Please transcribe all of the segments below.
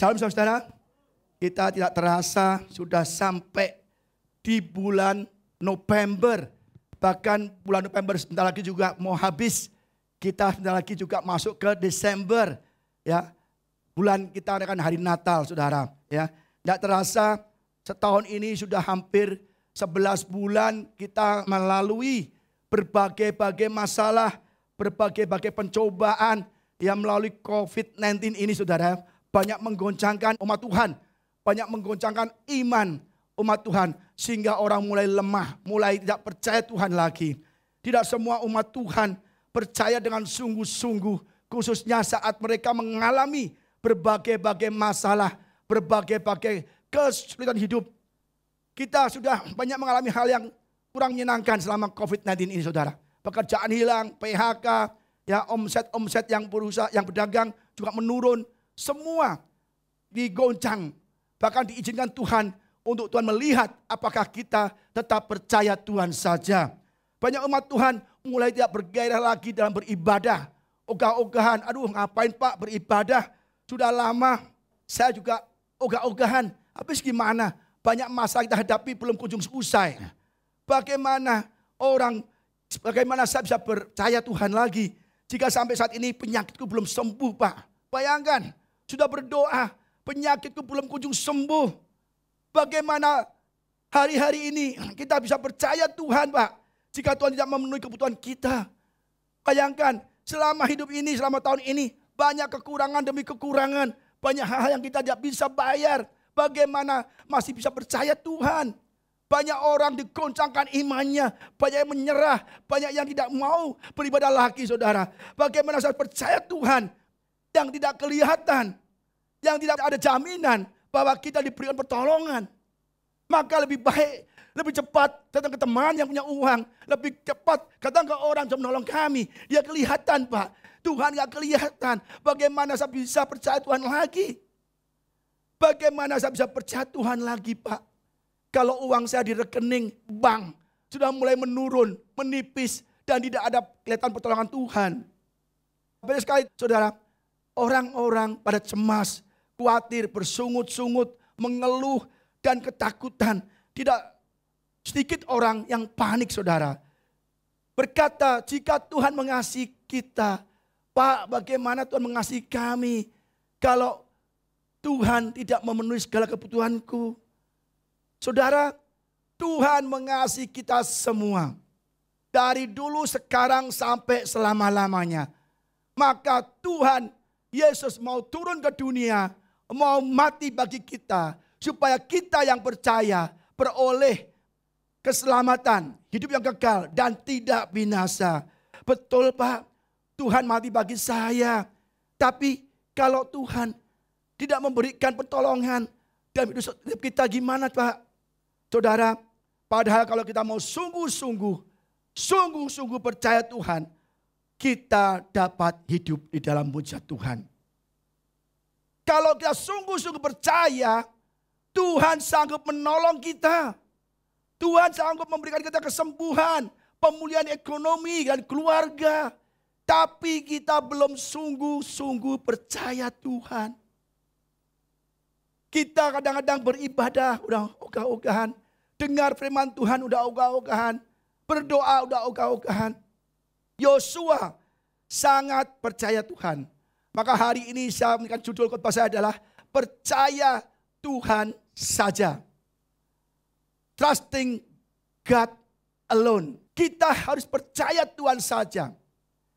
Salam saudara, kita tidak terasa sudah sampai di bulan November. Bahkan bulan November sebentar lagi juga mau habis. Kita sebentar lagi juga masuk ke Desember. Ya, bulan kita akan hari Natal saudara. Ya, tidak terasa setahun ini sudah hampir 11 bulan kita melalui berbagai-bagai masalah, berbagai-bagai pencobaan yang melalui COVID-19 ini saudara. Banyak menggoncangkan umat Tuhan, banyak menggoncangkan iman umat Tuhan. Sehingga orang mulai lemah, mulai tidak percaya Tuhan lagi. Tidak semua umat Tuhan percaya dengan sungguh-sungguh. Khususnya saat mereka mengalami berbagai-bagai masalah, berbagai-bagai kesulitan hidup. Kita sudah banyak mengalami hal yang kurang menyenangkan selama COVID-19 ini saudara. Pekerjaan hilang, PHK, ya omset yang berusaha, yang berdagang juga menurun. Semua digoncang. Bahkan diizinkan Tuhan untuk Tuhan melihat apakah kita tetap percaya Tuhan saja. Banyak umat Tuhan mulai tidak bergairah lagi dalam beribadah. Ogah-ogahan, aduh ngapain Pak beribadah. Sudah lama saya juga ogah-ogahan. Habis gimana? Banyak masalah kita hadapi belum kunjung usai. Bagaimana saya bisa percaya Tuhan lagi jika sampai saat ini penyakitku belum sembuh Pak. Bayangkan, sudah berdoa, penyakitku belum kunjung sembuh. Bagaimana hari-hari ini kita bisa percaya Tuhan Pak, jika Tuhan tidak memenuhi kebutuhan kita. Bayangkan, selama hidup ini, selama tahun ini, banyak kekurangan demi kekurangan. Banyak hal yang kita tidak bisa bayar. Bagaimana masih bisa percaya Tuhan? Banyak orang digoncangkan imannya, banyak yang menyerah, banyak yang tidak mau beribadah lagi saudara. Bagaimana saya percaya Tuhan yang tidak kelihatan, yang tidak ada jaminan bahwa kita diberikan pertolongan. Maka lebih baik, lebih cepat datang ke teman yang punya uang. Lebih cepat datang ke orang yang menolong kami. Dia kelihatan Pak, Tuhan gak kelihatan. Bagaimana saya bisa percaya Tuhan lagi? Bagaimana saya bisa percaya Tuhan lagi Pak? Kalau uang saya di rekening bank sudah mulai menurun, menipis. Dan tidak ada kelihatan pertolongan Tuhan. Banyak sekali saudara, orang-orang pada cemas, khawatir, bersungut-sungut, mengeluh, dan ketakutan. Tidak sedikit orang yang panik saudara. Berkata, jika Tuhan mengasihi kita, Pak bagaimana Tuhan mengasihi kami kalau Tuhan tidak memenuhi segala kebutuhanku. Saudara, Tuhan mengasihi kita semua. Dari dulu, sekarang, sampai selama-lamanya. Maka Tuhan Yesus mau turun ke dunia, mau mati bagi kita. Supaya kita yang percaya beroleh keselamatan, hidup yang kekal dan tidak binasa. Betul Pak, Tuhan mati bagi saya. Tapi kalau Tuhan tidak memberikan pertolongan dalam hidup kita gimana Pak? Saudara, padahal kalau kita mau sungguh-sungguh percaya Tuhan, kita dapat hidup di dalam mujizat Tuhan. Kalau kita sungguh-sungguh percaya, Tuhan sanggup menolong kita. Tuhan sanggup memberikan kita kesembuhan, pemulihan ekonomi dan keluarga. Tapi kita belum sungguh-sungguh percaya Tuhan. Kita kadang-kadang beribadah, udah ogah-ogahan. Dengar firman Tuhan, udah ogah-ogahan. Berdoa, udah ogah-ogahan. Yosua sangat percaya Tuhan. Maka hari ini saya memberikan judul khotbah saya adalah percaya Tuhan saja. Trusting God alone. Kita harus percaya Tuhan saja.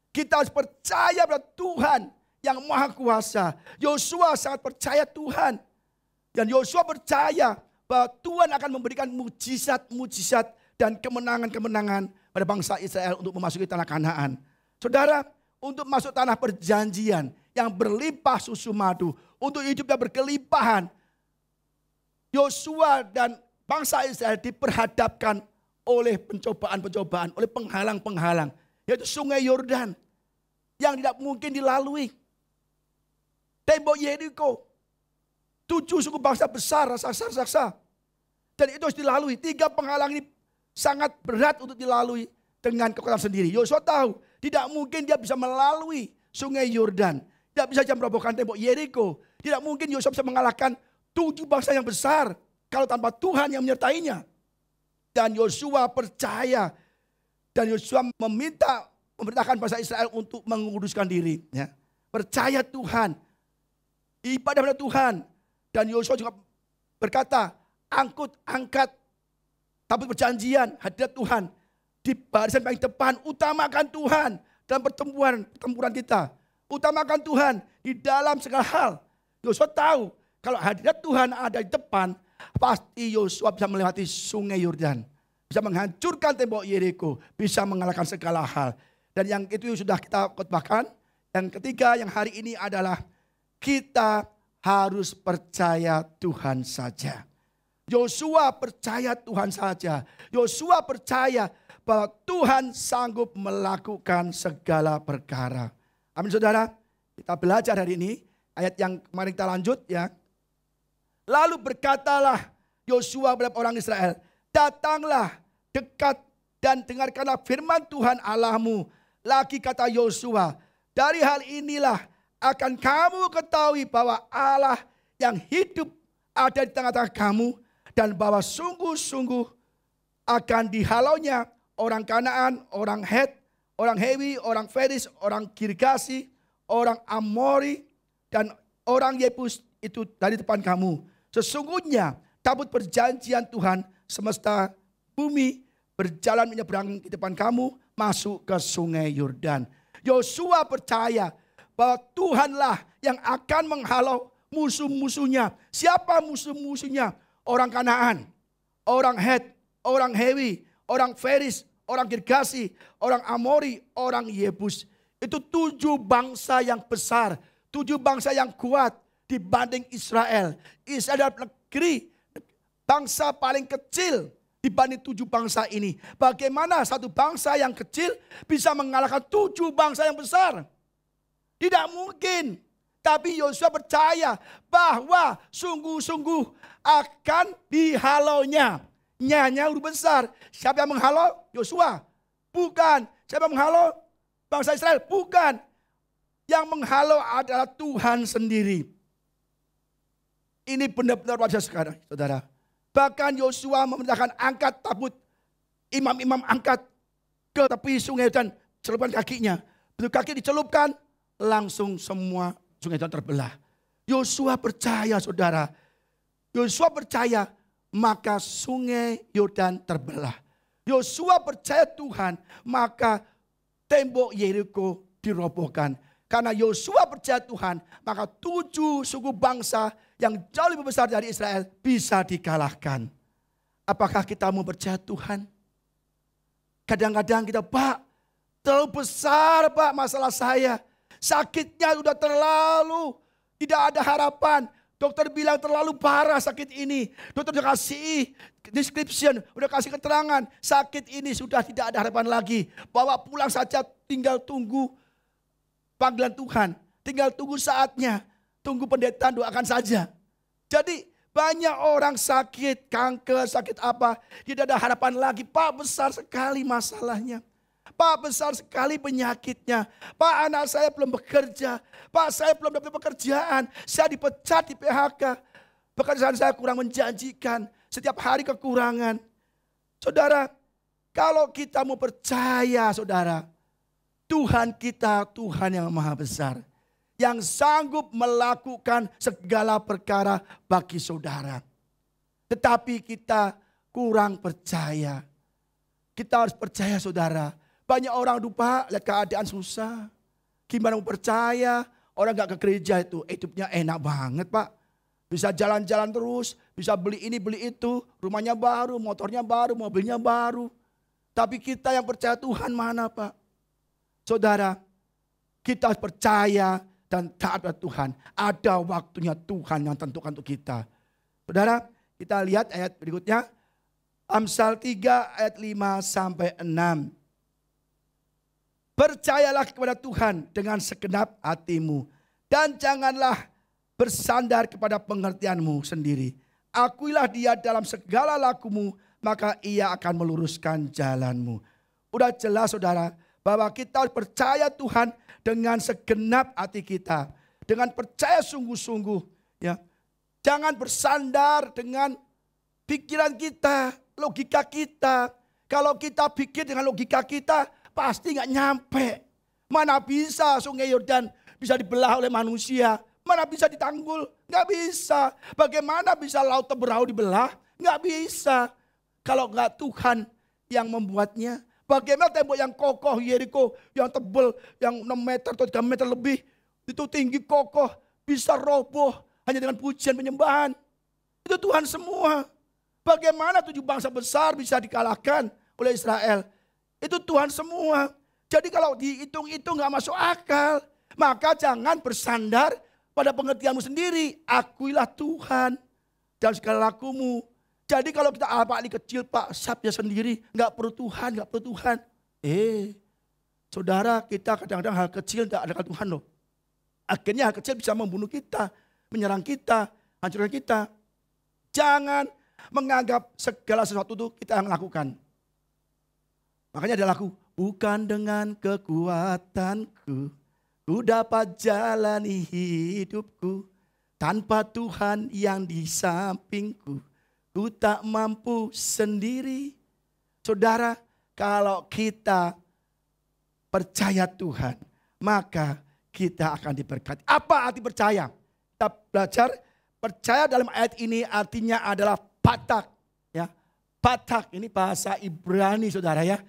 Kita harus percaya pada Tuhan yang Maha Kuasa. Yosua sangat percaya Tuhan. Dan Yosua percaya bahwa Tuhan akan memberikan mujizat-mujizat dan kemenangan-kemenangan pada bangsa Israel untuk memasuki tanah Kanaan. Saudara, untuk masuk tanah perjanjian yang berlimpah susu madu, untuk hidupnya berkelimpahan, Yosua dan bangsa Israel diperhadapkan oleh pencobaan-pencobaan, oleh penghalang-penghalang, yaitu sungai Yordan yang tidak mungkin dilalui. Tembok Yeriko, 7 suku bangsa besar, raksasa. Dan itu harus dilalui. 3 penghalang ini sangat berat untuk dilalui dengan kekuatan sendiri. Yosua tahu tidak mungkin dia bisa melalui sungai Yordan. Tidak bisa merobohkan tembok Yeriko. Tidak mungkin Yosua bisa mengalahkan 7 bangsa yang besar kalau tanpa Tuhan yang menyertainya. Dan Yosua percaya. Dan Yosua memerintahkan bangsa Israel untuk menguduskan diri. Ya. Percaya Tuhan. Ibadah pada Tuhan. Dan Yosua juga berkata, angkat tabut perjanjian hadirat Tuhan. Di barisan paling depan, utamakan Tuhan dalam pertempuran kita. Utamakan Tuhan di dalam segala hal. Yosua tahu kalau hadirat Tuhan ada di depan, pasti Yosua bisa melewati sungai Yordan. Bisa menghancurkan tembok Yeriko, bisa mengalahkan segala hal. Dan yang itu sudah kita khotbahkan. Yang ketiga yang hari ini adalah kita harus percaya Tuhan saja. Yosua percaya Tuhan saja. Yosua percaya bahwa Tuhan sanggup melakukan segala perkara. Amin saudara. Kita belajar hari ini. Ayat yang kemarin kita lanjut ya. Lalu berkatalah Yosua kepada orang Israel. Datanglah dekat dan dengarkanlah firman Tuhan Allahmu. Lagi kata Yosua. Dari hal inilah akan kamu ketahui bahwa Allah yang hidup ada di tengah-tengah kamu. Dan bahwa sungguh-sungguh akan dihalaunya orang Kanaan, orang Het, orang Hewi, orang Feris, orang Girgasi, orang Amori, dan orang Yebus itu dari depan kamu. Sesungguhnya tabut perjanjian Tuhan semesta bumi berjalan menyeberang di depan kamu masuk ke sungai Yordan. Yosua percaya bahwa Tuhanlah yang akan menghalau musuh-musuhnya. Siapa musuh-musuhnya? Orang Kanaan, orang Het, orang Hewi, orang Feris, orang Girgasi, orang Amori, orang Yebus. Itu 7 bangsa yang besar, 7 bangsa yang kuat dibanding Israel. Israel adalah negeri, bangsa paling kecil dibanding 7 bangsa ini. Bagaimana satu bangsa yang kecil bisa mengalahkan 7 bangsa yang besar? Tidak mungkin. Tapi Yosua percaya bahwa sungguh-sungguh akan dihalaunya. Nyanya huruf besar. Siapa yang menghalau? Yosua. Bukan. Siapa yang menghalau? Bangsa Israel. Bukan. Yang menghalau adalah Tuhan sendiri. Ini benar-benar wajah sekarang, saudara. Bahkan Yosua memerintahkan angkat tabut. Imam-imam angkat ke tepi sungai dan celupkan kakinya. Begitu kaki dicelupkan, langsung semua sungai Yordan terbelah. Yosua percaya, saudara. Yosua percaya, maka sungai Yordan terbelah. Yosua percaya Tuhan, maka tembok Yeriko dirobohkan. Karena Yosua percaya Tuhan, maka 7 suku bangsa yang jauh lebih besar dari Israel bisa dikalahkan. Apakah kita mau percaya Tuhan? Kadang-kadang kita, Pak, terlalu besar Pak masalah saya. Sakitnya sudah terlalu, tidak ada harapan. Dokter bilang terlalu parah sakit ini. Dokter sudah kasih description, sudah kasih keterangan. Sakit ini sudah tidak ada harapan lagi. Bawa pulang saja, tinggal tunggu panggilan Tuhan. Tinggal tunggu saatnya. Tunggu pendeta, doakan saja. Jadi banyak orang sakit, kanker, sakit apa. Tidak ada harapan lagi. Pak, besar sekali masalahnya. Pak, besar sekali penyakitnya. Pak, anak saya belum bekerja. Pak, saya belum dapat pekerjaan. Saya dipecat di PHK. Pekerjaan saya kurang menjanjikan. Setiap hari kekurangan. Saudara, kalau kita mau percaya, saudara, Tuhan kita, Tuhan yang maha besar. Yang sanggup melakukan segala perkara bagi saudara. Tetapi kita kurang percaya. Kita harus percaya, saudara. Banyak orang lupa lihat keadaan susah. Gimana mau percaya? Orang gak ke gereja itu hidupnya enak banget Pak. Bisa jalan-jalan terus, bisa beli ini beli itu. Rumahnya baru, motornya baru, mobilnya baru. Tapi kita yang percaya Tuhan mana Pak? Saudara, kita harus percaya dan taat pada Tuhan. Ada waktunya Tuhan yang tentukan untuk kita. Saudara, kita lihat ayat berikutnya. Amsal 3 ayat 5 sampai 6. Percayalah kepada Tuhan dengan segenap hatimu. Dan janganlah bersandar kepada pengertianmu sendiri. Akuilah dia dalam segala lakumu, maka ia akan meluruskan jalanmu. Udah jelas saudara, bahwa kita harus percaya Tuhan dengan segenap hati kita. Dengan percaya sungguh-sungguh. Ya. Jangan bersandar dengan pikiran kita, logika kita. Kalau kita pikir dengan logika kita, pasti nggak nyampe. Mana bisa sungai Yordan bisa dibelah oleh manusia? Mana bisa ditanggul? Nggak bisa. Bagaimana bisa laut Teberau dibelah? Nggak bisa. Kalau nggak Tuhan yang membuatnya. Bagaimana tembok yang kokoh Yeriko, yang tebal, yang 6 meter atau 3 meter lebih. Itu tinggi kokoh, bisa roboh hanya dengan pujian penyembahan. Itu Tuhan semua. Bagaimana 7 bangsa besar bisa dikalahkan oleh Israel? Itu Tuhan semua. Jadi kalau dihitung-hitung gak masuk akal. Maka jangan bersandar pada pengertianmu sendiri. Akuilah Tuhan dalam segala lakumu. Jadi kalau kita Pak ini kecil Pak, sabnya sendiri. Gak perlu Tuhan, gak perlu Tuhan. Saudara, kita kadang-kadang hal kecil gak ada Tuhan loh. Akhirnya hal kecil bisa membunuh kita, menyerang kita, hancurkan kita. Jangan menganggap segala sesuatu itu kita yang lakukan. Makanya ada lagu, bukan dengan kekuatanku, ku dapat jalani hidupku. Tanpa Tuhan yang di sampingku, ku tak mampu sendiri. Saudara, kalau kita percaya Tuhan, maka kita akan diberkati. Apa arti percaya? Kita belajar percaya dalam ayat ini artinya adalah batak. Ya, batak ini bahasa Ibrani saudara ya.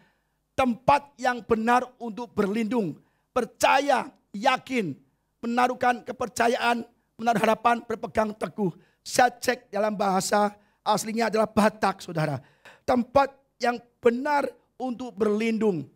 Tempat yang benar untuk berlindung. Percaya, yakin, menaruhkan kepercayaan, menaruh harapan, berpegang teguh. Saya cek dalam bahasa aslinya adalah batak saudara. Tempat yang benar untuk berlindung.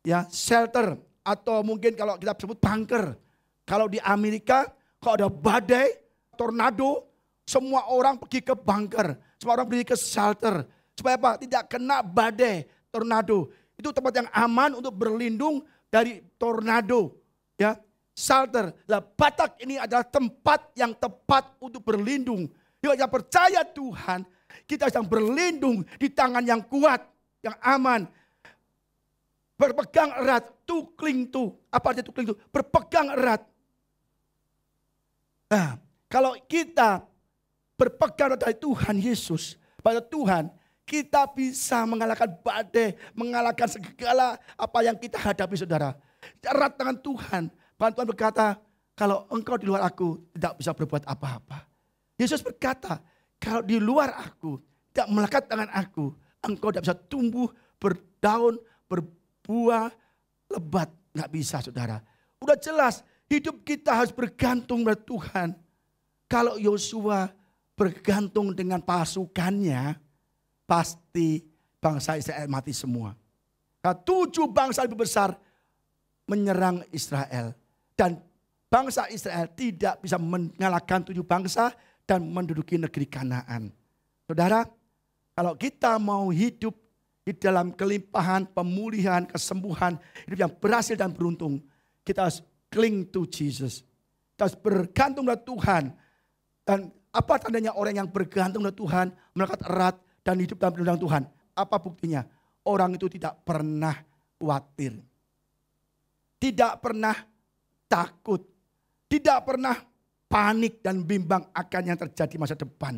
Ya, shelter. Atau mungkin kalau kita sebut bunker. Kalau di Amerika, kalau ada badai, tornado, semua orang pergi ke bunker. Semua orang pergi ke shelter. Supaya apa? Tidak kena badai, tornado. Itu tempat yang aman untuk berlindung dari tornado. Ya, shelter. Nah, batak ini adalah tempat yang tepat untuk berlindung. Yuk kita percaya Tuhan, kita sedang berlindung di tangan yang kuat, yang aman. Berpegang erat, to cling to. Apa artinya to cling to? Berpegang erat. Nah, kalau kita berpegang dari Tuhan Yesus, pada Tuhan, kita bisa mengalahkan badai, mengalahkan segala apa yang kita hadapi saudara. Erat dengan Tuhan. Tuhan berkata, kalau engkau di luar aku tidak bisa berbuat apa-apa. Yesus berkata, kalau di luar aku, tidak melekat dengan aku, engkau tidak bisa tumbuh, berdaun, berbuah, lebat. Nggak bisa saudara. Udah jelas, hidup kita harus bergantung pada Tuhan. Kalau Yosua bergantung dengan pasukannya, pasti bangsa Israel mati semua. Nah, 7 bangsa lebih besar menyerang Israel. Dan bangsa Israel tidak bisa mengalahkan 7 bangsa dan menduduki negeri Kanaan. Saudara, kalau kita mau hidup di dalam kelimpahan, pemulihan, kesembuhan, hidup yang berhasil dan beruntung, kita harus cling to Jesus. Kita harus bergantung pada Tuhan. Dan apa tandanya orang yang bergantung pada Tuhan, melekat erat dan hidup dalam perlindungan Tuhan? Apa buktinya? Orang itu tidak pernah khawatir. Tidak pernah takut. Tidak pernah panik dan bimbang akan yang terjadi masa depan.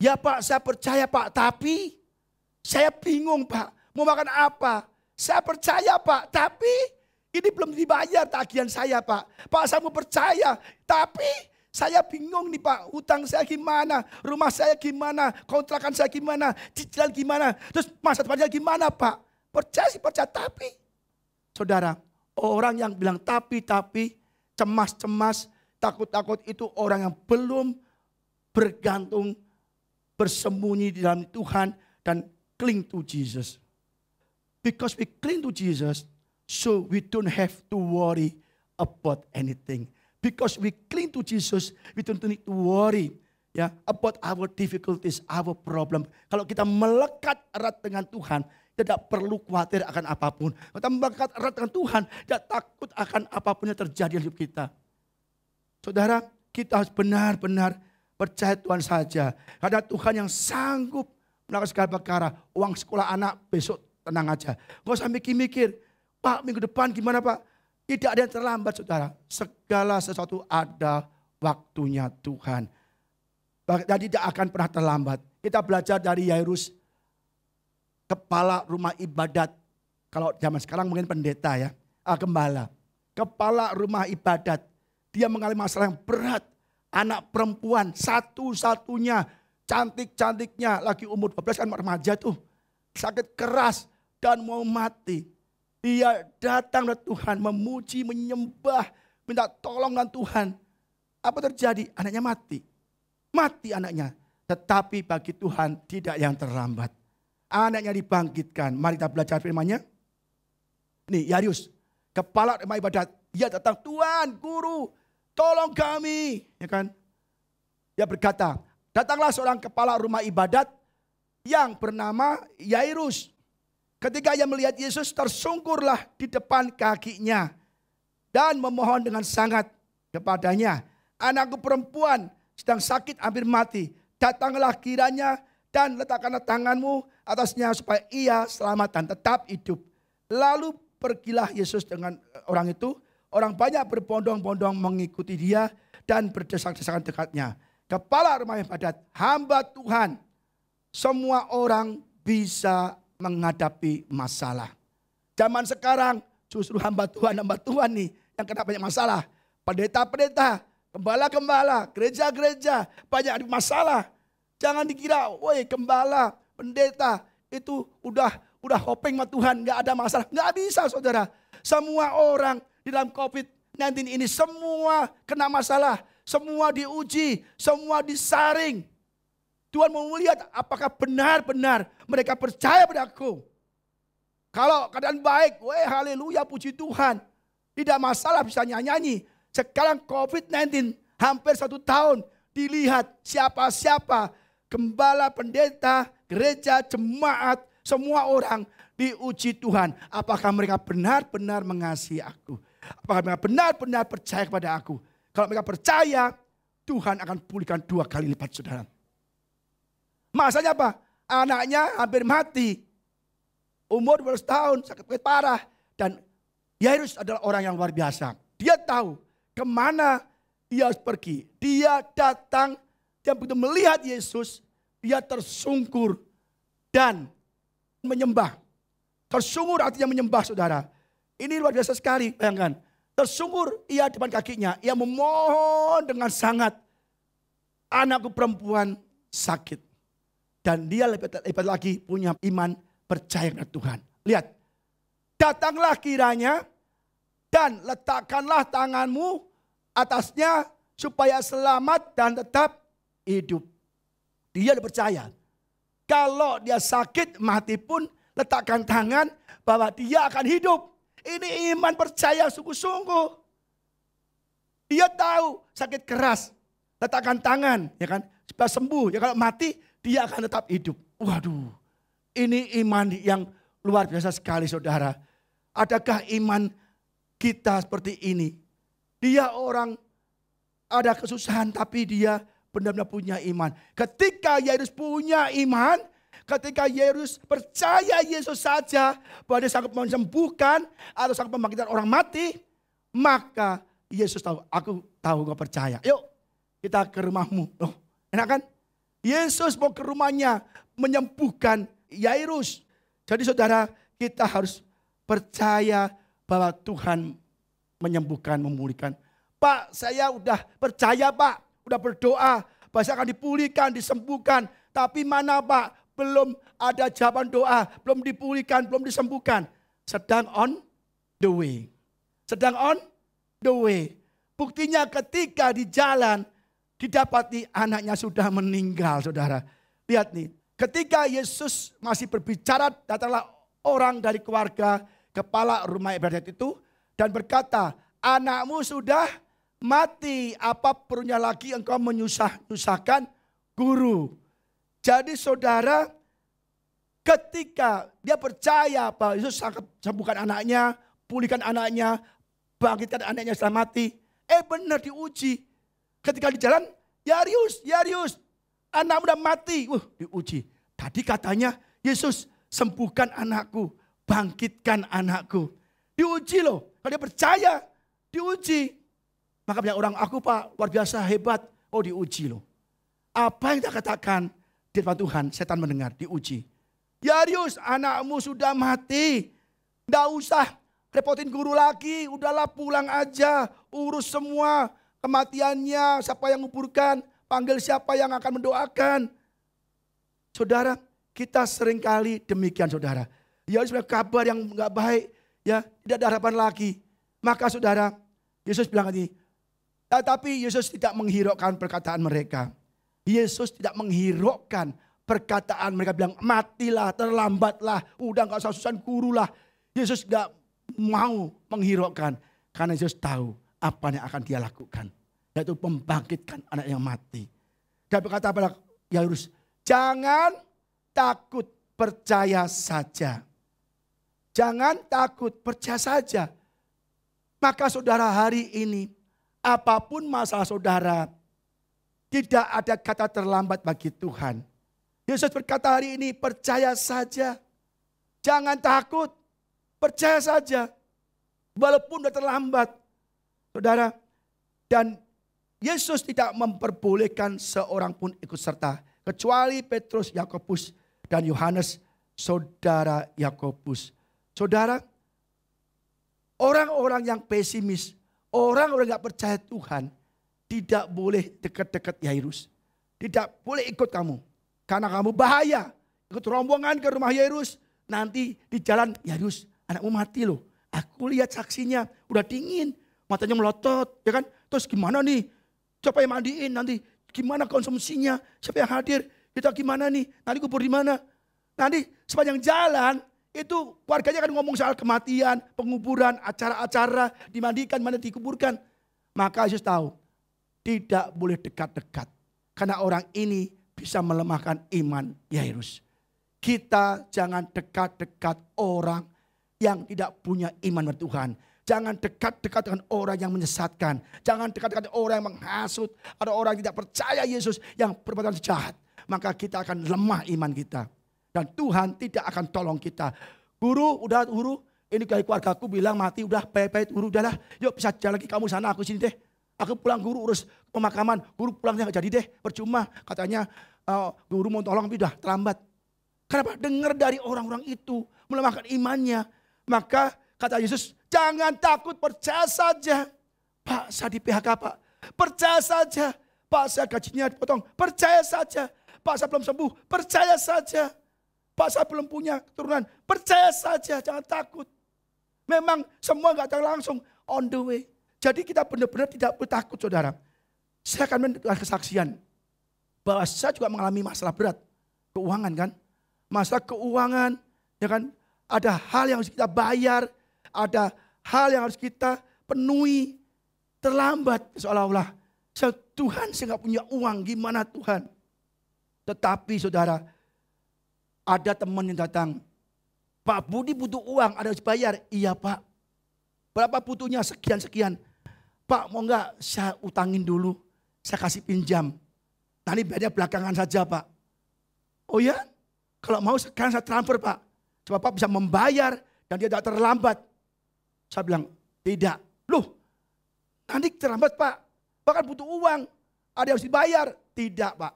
Ya Pak, saya percaya Pak, tapi saya bingung Pak, mau makan apa? Saya percaya Pak, tapi ini belum dibayar tagihan saya Pak. Pak, saya mau percaya, tapi saya bingung nih Pak, hutang saya gimana, rumah saya gimana, kontrakan saya gimana, cicilan gimana, terus masa depannya gimana Pak? Percaya sih percaya, tapi saudara, orang yang bilang tapi, cemas-cemas, takut-takut itu orang yang belum bergantung, bersembunyi di dalam Tuhan dan cling to Jesus. Because we cling to Jesus, so we don't have to worry about anything. Because we cling to Jesus, we don't need to worry about our difficulties, our problem. Kalau kita melekat erat dengan Tuhan, tidak perlu khawatir akan apapun. Kalau kita melekat erat dengan Tuhan, tidak takut akan apapun yang terjadi di hidup kita. Saudara, kita harus benar-benar percaya Tuhan saja. Karena Tuhan yang sanggup melakukan segala perkara. Uang sekolah anak besok tenang aja. Gak usah mikir-mikir, Pak minggu depan gimana Pak? Tidak ada yang terlambat saudara. Segala sesuatu ada waktunya Tuhan. Dan tidak akan pernah terlambat. Kita belajar dari Yairus, kepala rumah ibadat. Kalau zaman sekarang mungkin pendeta ya, gembala. Kepala rumah ibadat. Dia mengalami masalah yang berat. Anak perempuan satu-satunya, cantik-cantiknya, lagi umur 12 kan remaja tuh. Sakit keras dan mau mati. Dia datang ke Tuhan, memuji, menyembah, minta tolongan Tuhan. Apa terjadi? Anaknya mati. Mati anaknya. Tetapi bagi Tuhan tidak yang terlambat. Anaknya dibangkitkan. Mari kita belajar firman-Nya. Nih Yairus, kepala rumah ibadat. Dia datang, Tuhan, Guru, tolong kami. Ya kan? Dia berkata, datanglah seorang kepala rumah ibadat yang bernama Yairus. Ketika ia melihat Yesus, tersungkurlah di depan kakinya. Dan memohon dengan sangat kepadanya. Anakku perempuan sedang sakit hampir mati. Datanglah kiranya dan letakkanlah tanganmu atasnya supaya ia selamat dan tetap hidup. Lalu pergilah Yesus dengan orang itu. Orang banyak berbondong-bondong mengikuti dia dan berdesak-desakan dekatnya. Kepala rumah ibadat, hamba Tuhan. Semua orang bisa menghadapi masalah. Zaman sekarang justru hamba Tuhan nih yang kena banyak masalah. Pendeta-pendeta, gembala-gembala, gereja-gereja banyak masalah. Jangan dikira, woi gembala, pendeta itu udah hoping sama Tuhan, nggak ada masalah. Nggak bisa saudara. Semua orang di dalam COVID-19 ini semua kena masalah. Semua diuji, semua disaring. Tuhan mau melihat apakah benar-benar mereka percaya pada aku. Kalau keadaan baik, haleluya puji Tuhan. Tidak masalah bisa nyanyi. Sekarang COVID-19 hampir 1 tahun. Dilihat siapa-siapa, gembala, pendeta, gereja, jemaat, semua orang diuji Tuhan. Apakah mereka benar-benar mengasihi aku? Apakah mereka benar-benar percaya kepada aku? Kalau mereka percaya, Tuhan akan pulihkan 2 kali lipat saudara. Masanya apa? Anaknya hampir mati. Umur 12 tahun, sakit parah. Dan Yairus adalah orang yang luar biasa. Dia tahu kemana dia harus pergi. Dia datang, dia begitu melihat Yesus, dia tersungkur dan menyembah. Tersungkur artinya menyembah saudara. Ini luar biasa sekali, bayangkan. Tersungkur ia depan kakinya, ia memohon dengan sangat. Anakku perempuan sakit. Dan dia lebih lagi punya iman percaya kepada Tuhan. Lihat, datanglah kiranya dan letakkanlah tanganmu atasnya supaya selamat dan tetap hidup. Dia percaya. Kalau dia sakit mati pun letakkan tangan bahwa dia akan hidup. Ini iman percaya sungguh-sungguh. Dia tahu sakit keras. Letakkan tangan, ya kan? Supaya sembuh. Ya kalau mati dia akan tetap hidup. Waduh, ini iman yang luar biasa sekali saudara. Adakah iman kita seperti ini? Dia orang ada kesusahan tapi dia benar-benar punya iman. Ketika Yairus punya iman, ketika Yairus percaya Yesus saja bahwa dia sanggup menyembuhkan atau sanggup membangkitkan orang mati, maka Yesus tahu, aku tahu kau percaya. Yuk kita ke rumahmu. Oh, enak kan? Yesus mau ke rumahnya menyembuhkan Yairus. Jadi saudara, kita harus percaya bahwa Tuhan menyembuhkan, memulihkan. Pak, saya udah percaya Pak, udah berdoa, bahwa saya akan dipulihkan, disembuhkan. Tapi mana Pak, belum ada jawaban doa, belum dipulihkan, belum disembuhkan. Sedang on the way. Sedang on the way. Buktinya ketika di jalan, didapati anaknya sudah meninggal saudara. Lihat nih, ketika Yesus masih berbicara, datanglah orang dari keluarga kepala rumah ibadat itu dan berkata, anakmu sudah mati, apa perlunya lagi engkau menyusahkan guru. Jadi saudara, ketika dia percaya bahwa Yesus akan sembuhkan anaknya, pulihkan anaknya, bangkitkan anaknya setelah mati, benar diuji. Ketika di jalan, Yairus, anakmu udah mati. Diuji. Tadi katanya, Yesus sembuhkan anakku, bangkitkan anakku. Diuji loh, kalau dia percaya, diuji. Maka banyak orang, aku Pak luar biasa hebat. Oh diuji loh. Apa yang kita katakan di depan Tuhan, setan mendengar, diuji. Yairus, anakmu sudah mati. Nggak usah repotin guru lagi. Udahlah pulang aja. Urus semua kematiannya. Siapa yang menguburkan. Panggil siapa yang akan mendoakan. Saudara, kita seringkali demikian saudara. Yairus punya kabar yang nggak baik. Ya, tidak ada harapan lagi. Maka saudara, Yesus bilang ini. Tetapi Yesus tidak menghiraukan perkataan mereka. Yesus tidak menghiraukan perkataan mereka bilang matilah, terlambatlah, udah gak usah susahan guru lah. Yesus gak mau menghiraukan karena Yesus tahu apa yang akan dia lakukan. Yaitu membangkitkan anak yang mati. Dan berkata pada Yairus, jangan takut, percaya saja. Jangan takut, percaya saja. Maka saudara hari ini, apapun masalah saudara, tidak ada kata terlambat bagi Tuhan. Yesus berkata hari ini, percaya saja. Jangan takut, percaya saja. Walaupun sudah terlambat. Saudara, dan Yesus tidak memperbolehkan seorang pun ikut serta. Kecuali Petrus, Yakobus, dan Yohanes, saudara Yakobus. Saudara, orang-orang yang pesimis, orang-orang yang gak percaya Tuhan, tidak boleh dekat-dekat Yairus. Tidak boleh ikut kamu. Karena kamu bahaya. Ikut rombongan ke rumah Yairus. Nanti di jalan, Yairus anakmu mati loh. Aku lihat saksinya udah dingin. Matanya melotot. Ya kan? Terus gimana nih? Siapa yang mandiin nanti? Gimana konsumsinya? Siapa yang hadir? Kita gimana nih? Nanti kubur di mana? Nanti sepanjang jalan itu warganya akan ngomong soal kematian, penguburan, acara-acara, dimandikan, mana dikuburkan. Maka Yesus tahu. Tidak boleh dekat-dekat. Karena orang ini bisa melemahkan iman Yairus. Kita jangan dekat-dekat orang yang tidak punya iman pada Tuhan. Jangan dekat-dekat dengan orang yang menyesatkan. Jangan dekat-dekat orang yang menghasut. Ada orang yang tidak percaya Yesus yang berbuat jahat. Maka kita akan lemah iman kita. Dan Tuhan tidak akan tolong kita. Guru, ini kayak keluargaku bilang mati, udah pahit guru, udahlah. Yuk bisa jalan lagi kamu sana, aku sini deh. Aku pulang guru urus pemakaman, guru pulangnya gak jadi deh, percuma. Katanya guru mau tolong tapi udah terlambat. Kenapa? Dengar dari orang-orang itu, melemahkan imannya. Maka kata Yesus, jangan takut, percaya saja. Pak, saya di PHK Pak, percaya saja. Pak, saya gajinya dipotong, percaya saja. Pak, saya belum sembuh, percaya saja. Pak, saya belum punya keturunan, percaya saja, jangan takut. Memang semua gak langsung on the way. Jadi kita benar-benar tidak perlu takut saudara. Saya akan memberikan kesaksian bahwa saya juga mengalami masalah berat. Keuangan kan. Masalah keuangan. Ya kan. Ada hal yang harus kita bayar. Ada hal yang harus kita penuhi. Terlambat seolah-olah. Tuhan saya gak punya uang. Gimana Tuhan. Tetapi saudara. Ada teman yang datang. Pak Budi butuh uang. Ada harus bayar. Iya Pak. Berapa butuhnya? Sekian-sekian. Pak mau enggak saya utangin dulu. Saya kasih pinjam. Nanti bayarnya belakangan saja Pak. Oh ya? Kalau mau sekarang saya transfer Pak. Coba Pak bisa membayar dan dia tidak terlambat. Saya bilang tidak. Loh nanti terlambat Pak. Bahkan butuh uang. Ada yang harus dibayar. Tidak Pak.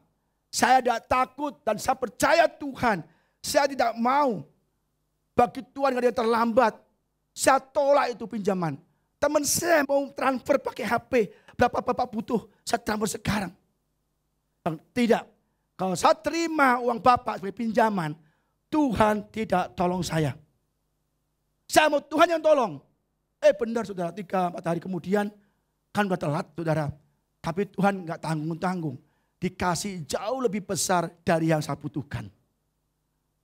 Saya tidak takut dan saya percaya Tuhan. Saya tidak mau. Bagi Tuhan tidak ada yang terlambat. Saya tolak itu pinjaman. Teman saya mau transfer pakai HP. Berapa Bapak butuh? Saya transfer sekarang. Tidak. Kalau saya terima uang Bapak sebagai pinjaman. Tuhan tidak tolong saya. Saya mau Tuhan yang tolong. Benar saudara. 3-4 hari kemudian. Kan udah telat saudara. Tapi Tuhan gak tanggung-tanggung. Dikasih jauh lebih besar dari yang saya butuhkan.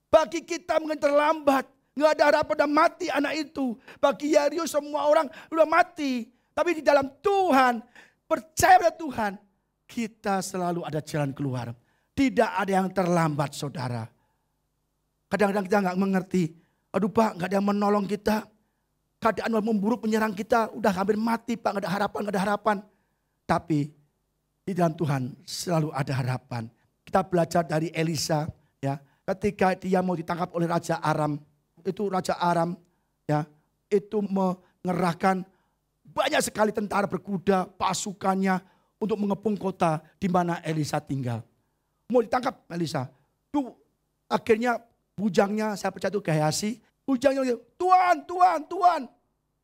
Bagi kita mungkin terlambat. Nggak ada harapan, udah mati anak itu. Bagi Yairus semua orang udah mati. Tapi di dalam Tuhan, percaya pada Tuhan, kita selalu ada jalan keluar. Tidak ada yang terlambat saudara. Kadang-kadang kita nggak mengerti. Aduh Pak, nggak ada yang menolong kita. Keadaan memburuk menyerang kita, udah hampir mati Pak, nggak ada harapan, nggak ada harapan. Tapi di dalam Tuhan selalu ada harapan. Kita belajar dari Elisa, ya, ketika dia mau ditangkap oleh Raja Aram. Itu Raja Aram ya, itu mengerahkan banyak sekali tentara berkuda, pasukannya untuk mengepung kota di mana Elisa tinggal. Mau ditangkap Elisa. Tuh akhirnya bujangnya, saya percaya itu Gehazi. Bujangnya, Tuan.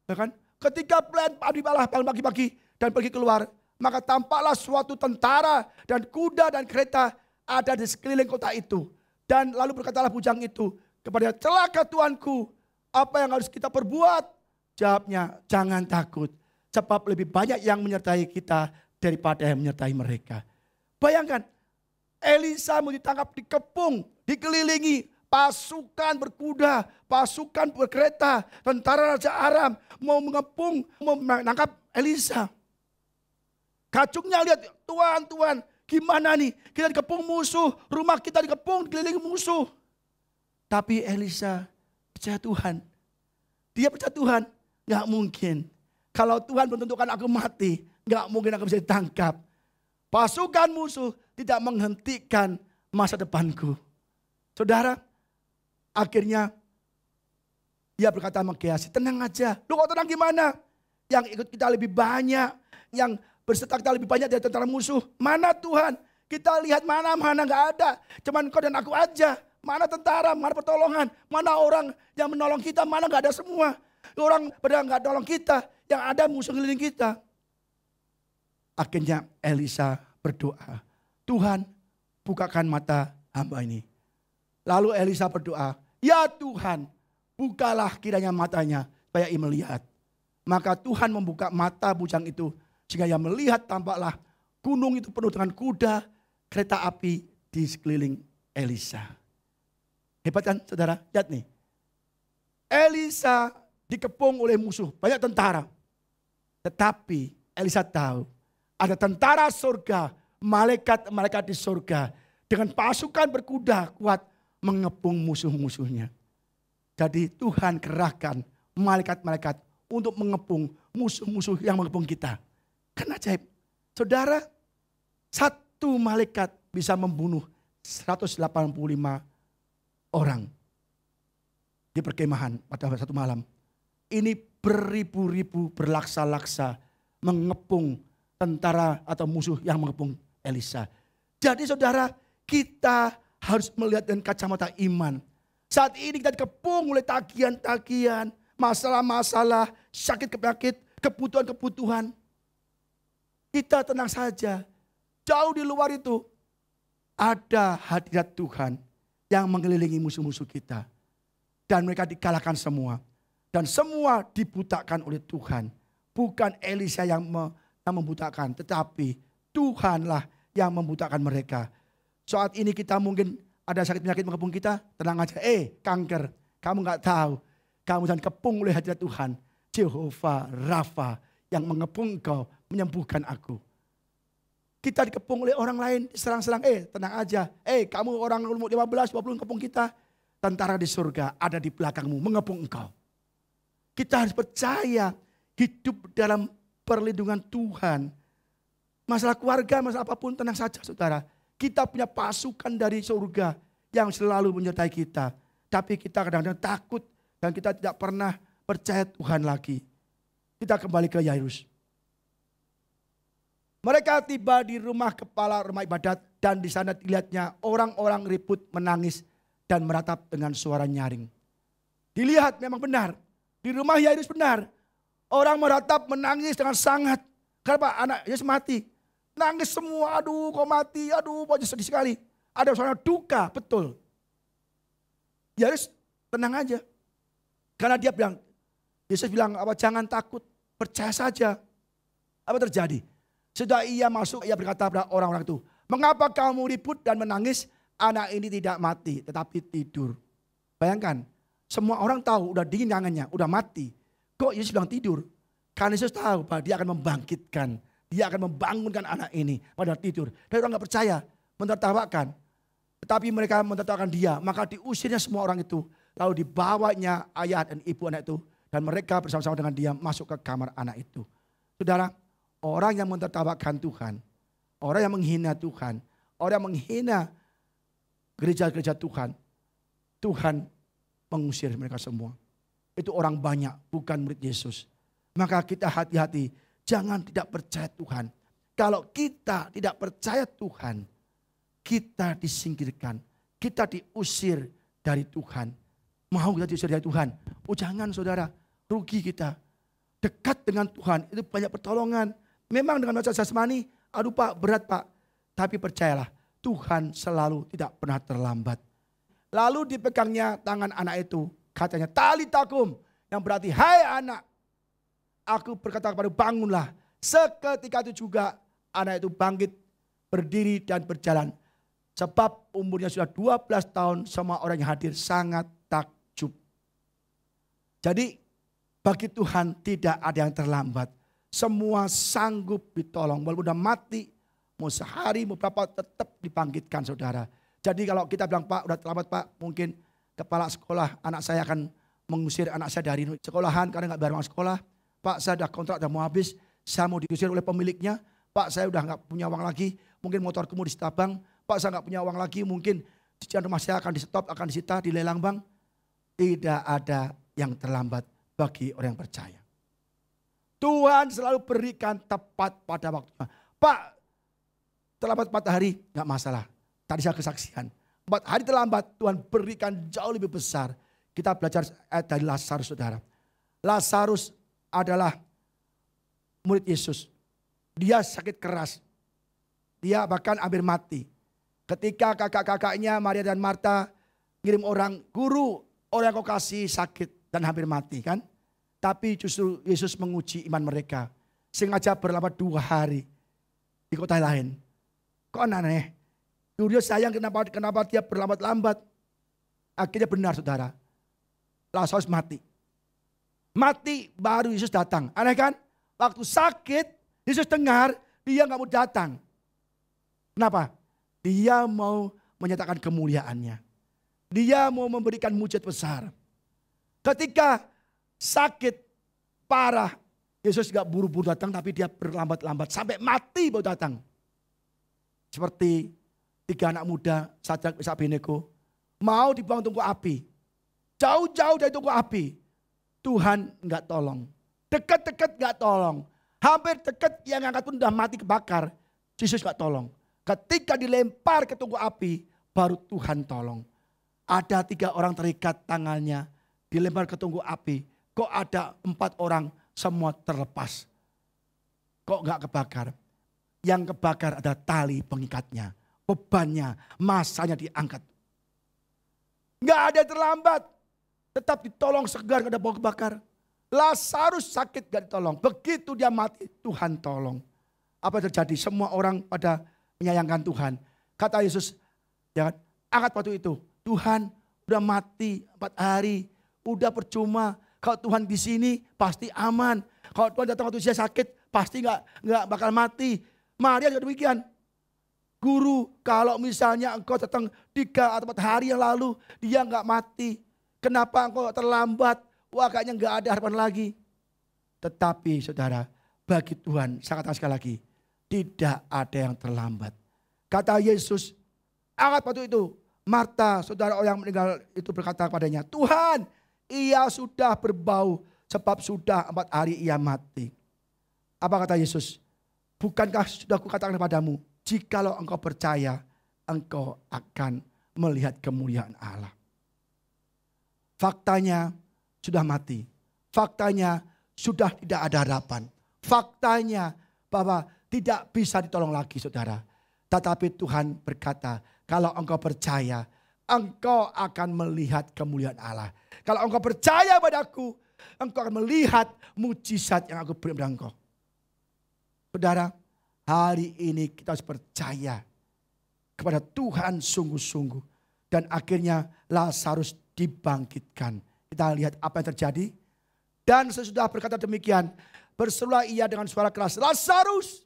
Ya kan? Ketika pelayan pagi-pagi dan pergi keluar, maka tampaklah suatu tentara dan kuda dan kereta ada di sekeliling kota itu. Dan lalu berkatalah bujang itu kepada, celaka tuanku, apa yang harus kita perbuat? Jawabnya, jangan takut. Sebab lebih banyak yang menyertai kita daripada yang menyertai mereka. Bayangkan, Elisa mau ditangkap, dikepung, dikelilingi pasukan berkuda, pasukan berkereta, tentara Raja Aram mau mengepung, mau menangkap Elisa. Kacungnya lihat, Tuan, gimana nih? Kita dikepung musuh, rumah kita dikepung, dikelilingi musuh. Tapi Elisa percaya Tuhan. Dia percaya Tuhan, gak mungkin. Kalau Tuhan menentukan aku mati, gak mungkin aku bisa ditangkap. Pasukan musuh tidak menghentikan masa depanku. Saudara, akhirnya dia berkata sama Gehazi, tenang aja. Lu kok tenang gimana? Yang ikut kita lebih banyak, yang berserta kita lebih banyak dari tentara musuh. Mana Tuhan? Kita lihat mana gak ada. Cuman kau dan aku aja. Mana tentara, mana pertolongan, mana orang yang menolong kita, mana gak ada semua. Orang pada gak nolong kita, yang ada musuh keliling kita. Akhirnya Elisa berdoa, Tuhan bukakan mata hamba ini. Lalu Elisa berdoa, ya Tuhan bukalah kiranya matanya supaya ia melihat. Maka Tuhan membuka mata bujang itu sehingga ia melihat, tampaklah gunung itu penuh dengan kuda, kereta api di sekeliling Elisa. Hebat kan saudara? Lihat nih. Elisa dikepung oleh musuh, banyak tentara. Tetapi Elisa tahu ada tentara surga, malaikat-malaikat di surga dengan pasukan berkuda kuat mengepung musuh-musuhnya. Jadi Tuhan kerahkan malaikat-malaikat untuk mengepung musuh-musuh yang mengepung kita. Kan ajaib. Saudara, satu malaikat bisa membunuh 185 orang di perkemahan pada satu malam. Ini beribu-ribu berlaksa-laksa mengepung tentara atau musuh yang mengepung Elisa. Jadi saudara, kita harus melihat dengan kacamata iman. Saat ini kita dikepung oleh tagihan-tagihan, masalah-masalah, sakit penyakit, kebutuhan-kebutuhan. Kita tenang saja. Jauh di luar itu ada hadirat Tuhan yang mengelilingi musuh-musuh kita. Dan mereka dikalahkan semua. Dan semua dibutakan oleh Tuhan. Bukan Elisa yang membutakan, tetapi Tuhanlah yang membutakan mereka. Saat ini kita mungkin ada sakit penyakit mengepung kita, tenang aja. Kanker, kamu gak tahu. Kamu jangan kepung oleh hadirat Tuhan. Jehovah Rafa yang mengepung engkau, menyembuhkan aku. Kita dikepung oleh orang lain, serang-serang. Tenang aja. Kamu orang umur 15-20 kepung kita. Tentara di surga ada di belakangmu, mengepung engkau. Kita harus percaya hidup dalam perlindungan Tuhan. Masalah keluarga, masalah apapun, tenang saja saudara. Kita punya pasukan dari surga yang selalu menyertai kita. Tapi kita kadang-kadang takut dan kita tidak pernah percaya Tuhan lagi. Kita kembali ke Yairus. Mereka tiba di rumah kepala rumah ibadat dan di sana dilihatnya orang-orang ribut, menangis dan meratap dengan suara nyaring. Dilihat memang benar. Di rumah Yairus benar. Orang meratap, menangis dengan sangat. Kenapa? Anak Yesus mati. Nangis semua, aduh kok mati, aduh pokoknya sedih sekali. Ada suara duka, betul. Yairus tenang aja. Karena dia bilang, Yesus bilang, jangan takut, percaya saja. Apa terjadi? Sudah ia masuk, ia berkata pada orang-orang itu, mengapa kamu ribut dan menangis? Anak ini tidak mati, tetapi tidur. Bayangkan, semua orang tahu, udah dingin tangannya, udah mati. Kok Yesus bilang tidur? Karena Yesus tahu bahwa dia akan membangkitkan. Dia akan membangunkan anak ini pada tidur. Dan orang gak percaya, mentertawakan. Tetapi mereka mentertawakan dia, maka diusirnya semua orang itu. Lalu dibawanya ayah dan ibu anak itu. Dan mereka bersama-sama dengan dia masuk ke kamar anak itu. Saudara, orang yang mentertawakan Tuhan, orang yang menghina Tuhan, orang yang menghina gereja-gereja Tuhan, Tuhan mengusir mereka semua. Itu orang banyak, bukan murid Yesus. Maka kita hati-hati, jangan tidak percaya Tuhan. Kalau kita tidak percaya Tuhan, kita disingkirkan, kita diusir dari Tuhan. Mau kita diusir dari Tuhan? Oh jangan saudara, rugi kita. Dekat dengan Tuhan itu banyak pertolongan. Memang dengan masa jasmani, aduh Pak berat Pak. Tapi percayalah, Tuhan selalu tidak pernah terlambat. Lalu dipegangnya tangan anak itu, katanya talitakum, yang berarti hai anak. Aku berkata kepada bangunlah. Seketika itu juga anak itu bangkit, berdiri dan berjalan. Sebab umurnya sudah 12 tahun, semua orang yang hadir sangat takjub. Jadi bagi Tuhan tidak ada yang terlambat. Semua sanggup ditolong. Walaupun udah mati, mau sehari, mau berapa, tetap dibangkitkan saudara. Jadi kalau kita bilang Pak udah terlambat Pak, mungkin kepala sekolah anak saya akan mengusir anak saya dari sekolahan karena gak bayar uang sekolah. Pak saya udah kontrak udah mau habis, saya mau diusir oleh pemiliknya. Pak saya udah gak punya uang lagi, mungkin motorku mau disita bank. Pak saya gak punya uang lagi, mungkin cicilan rumah saya akan di stop, akan disita, dilelang bank. Tidak ada yang terlambat bagi orang yang percaya. Tuhan selalu berikan tepat pada waktunya. Pak, terlambat 4 hari, gak masalah. Tadi saya kesaksian. 4 hari terlambat, Tuhan berikan jauh lebih besar. Kita belajar dari Lazarus saudara. Lazarus adalah murid Yesus. Dia sakit keras. Dia bahkan hampir mati. Ketika kakak-kakaknya Maria dan Marta ngirim orang, guru, orang yang kau kasih sakit dan hampir mati kan. Tapi justru Yesus menguji iman mereka. Sengaja berlambat 2 hari di kota lain. Kok aneh? Dia sayang kenapa dia berlambat-lambat. Akhirnya benar saudara. Lazarus mati. Mati baru Yesus datang. Aneh kan? Waktu sakit Yesus dengar dia gak mau datang. Kenapa? Dia mau menyatakan kemuliaannya. Dia mau memberikan mujizat besar. Ketika sakit parah, Yesus gak buru-buru datang tapi dia berlambat-lambat. Sampai mati baru datang. Seperti 3 anak muda, Sadrak, Mesak, Abednego, mau dibuang tungku api. Jauh-jauh dari tungku api. Tuhan enggak tolong. Dekat-dekat enggak tolong. Hampir dekat yang angkat pun udah mati kebakar. Yesus enggak tolong. Ketika dilempar ke tungku api, baru Tuhan tolong. Ada 3 orang terikat tangannya, dilempar ke tungku api. Kok ada 4 orang semua terlepas. Kok enggak kebakar? Yang kebakar ada tali pengikatnya. Bebannya, masanya diangkat. Enggak ada yang terlambat. Tetap ditolong segar, enggak ada bau kebakar. Lazarus sakit enggak ditolong. Begitu dia mati, Tuhan tolong. Apa yang terjadi? Semua orang pada menyayangkan Tuhan. Kata Yesus, ya, angkat batu itu. Tuhan udah mati 4 hari. Udah percuma. Kalau Tuhan di sini pasti aman. Kalau Tuhan datang waktu saya sakit, pasti enggak bakal mati. Maria juga demikian. Guru, kalau misalnya engkau datang 3 atau 4 hari yang lalu, dia enggak mati. Kenapa engkau terlambat? Wah kayaknya enggak ada harapan lagi. Tetapi saudara, bagi Tuhan, saya katakan sekali lagi, tidak ada yang terlambat. Kata Yesus, angkat batu itu. Marta, saudara orang yang meninggal itu berkata kepadanya, Tuhan, ia sudah berbau sebab sudah 4 hari ia mati. Apa kata Yesus? Bukankah sudah kukatakan kepadamu, jikalau engkau percaya, engkau akan melihat kemuliaan Allah. Faktanya sudah mati. Faktanya sudah tidak ada harapan. Faktanya bahwa tidak bisa ditolong lagi saudara. Tetapi Tuhan berkata, kalau engkau percaya, engkau akan melihat kemuliaan Allah. Kalau engkau percaya padaku, engkau akan melihat mujizat yang aku beri kepada engkau. Saudara, hari ini kita harus percaya kepada Tuhan sungguh-sungguh. Dan akhirnya Lazarus dibangkitkan. Kita lihat apa yang terjadi. Dan sesudah berkata demikian, berserulah ia dengan suara keras, Lazarus,